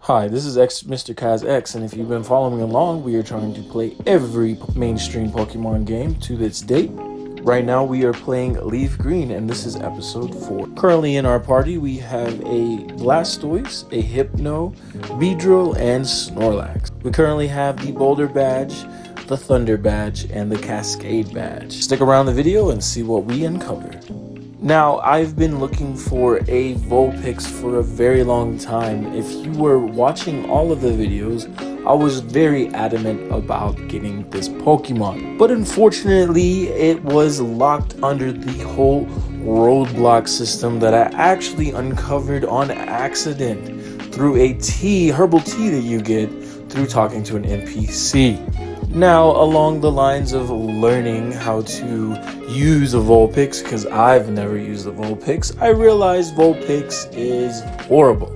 Hi, this is Mr. Kaz X, and if you've been following along, we are trying to play every mainstream Pokemon game to this date. Right now, we are playing Leaf Green, and this is episode 4. Currently in our party, we have a Blastoise, a Hypno, Beedrill, and Snorlax. We currently have the Boulder Badge, the Thunder Badge, and the Cascade Badge. Stick around the video and see what we uncovered. Now, I've been looking for a Vulpix for a very long time. If you were watching all of the videos, I was very adamant about getting this Pokemon. But unfortunately, it was locked under the whole roadblock system that I actually uncovered on accident through a herbal tea that you get through talking to an NPC. Now, along the lines of learning how to use a Vulpix, because I've never used a Vulpix, I realized Vulpix is horrible.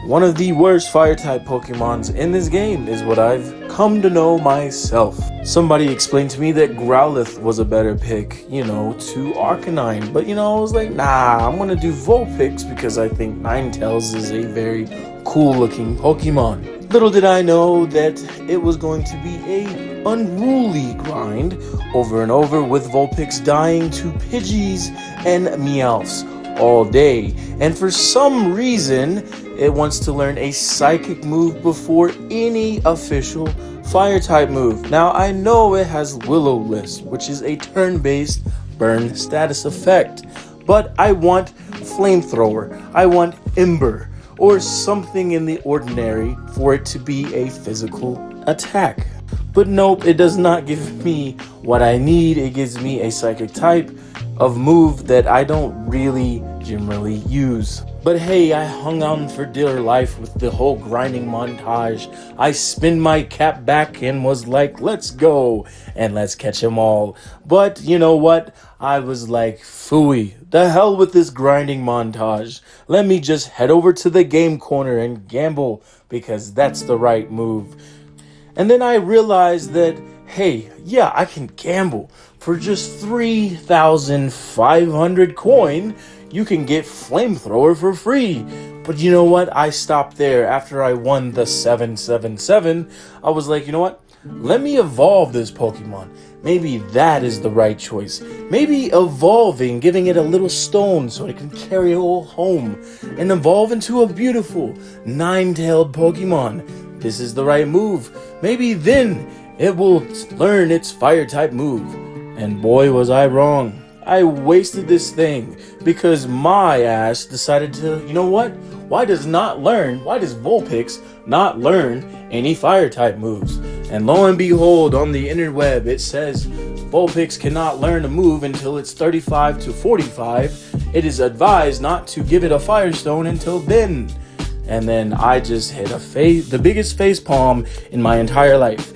One of the worst fire-type Pokemons in this game is what I've come to know myself. Somebody explained to me that Growlithe was a better pick, to Arcanine. But, I was like, nah, I'm going to do Vulpix because I think Ninetales is a very cool-looking Pokemon. Little did I know that it was going to be a unruly grind over and over, with Vulpix dying to Pidgeys and Meowths all day. And for some reason, it wants to learn a psychic move before any official fire type move. Now, I know it has Will-O-Wisp, which is a turn-based burn status effect, but I want Flamethrower, I want Ember, or something in the ordinary for it to be a physical attack. But nope, it does not give me what I need. It gives me a psychic type of move that I don't really generally use. But hey, I hung on for dear life with the whole grinding montage. I spin my cap back and was like, let's go and let's catch them all. But you know what? I was like, phooey, the hell with this grinding montage. Let me just head over to the game corner and gamble, because that's the right move. And then I realized that, hey, yeah, I can gamble. For just 3,500 coin, you can get Flamethrower for free. But you know what? I stopped there after I won the 777. I was like, you know what? Let me evolve this Pokemon. Maybe that is the right choice. Maybe evolving, giving it a little stone so it can carry it all home and evolve into a beautiful nine-tailed Pokemon. This is the right move. Maybe then it will learn its fire type move. And boy, was I wrong. I wasted this thing because my ass decided to, you know what? Why does Vulpix not learn any fire type moves? And lo and behold, on the interweb, it says Vulpix cannot learn a move until it's 35 to 45. It is advised not to give it a Firestone until then. And then I just hit the biggest face palm in my entire life.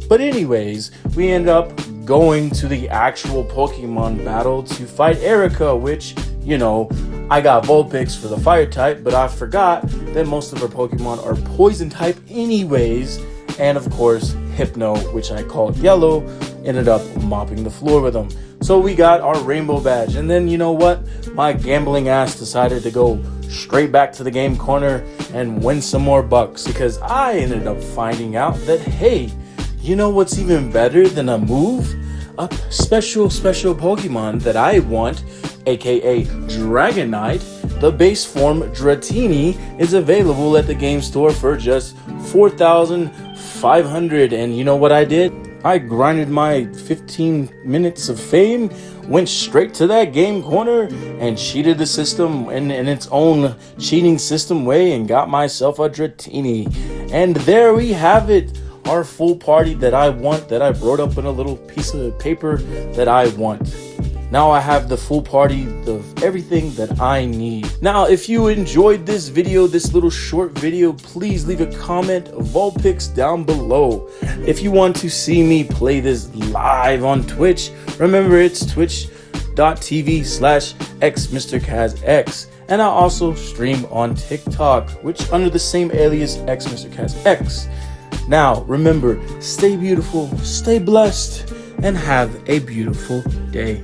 But anyways, we end up going to the actual Pokemon battle to fight Erica, which, I got Vulpix for the fire type, but I forgot that most of our Pokemon are poison type anyways. And of course, Hypno, which I called Yellow, ended up mopping the floor with them. So we got our Rainbow Badge. And then, you know what? My gambling ass decided to go straight back to the game corner and win some more bucks, because I ended up finding out that, hey, you know what's even better than a move? A special Pokemon that I want, aka Dragonite. The base form Dratini is available at the game store for just 4,500. And you know what I did? I grinded my 15 minutes of fame, went straight to that game corner and cheated the system in its own cheating system way and got myself a Dratini. And there we have it. Our full party that I want, that I wrote up in a little piece of paper that I want. Now I have the full party of everything that I need. Now, if you enjoyed this video, this little short video, please leave a comment, Vulpix, down below. If you want to see me play this live on Twitch, remember it's twitch.tv/xmrkazx. And I also stream on TikTok, which under the same alias, xmrkazx. Now, remember, stay beautiful, stay blessed, and have a beautiful day.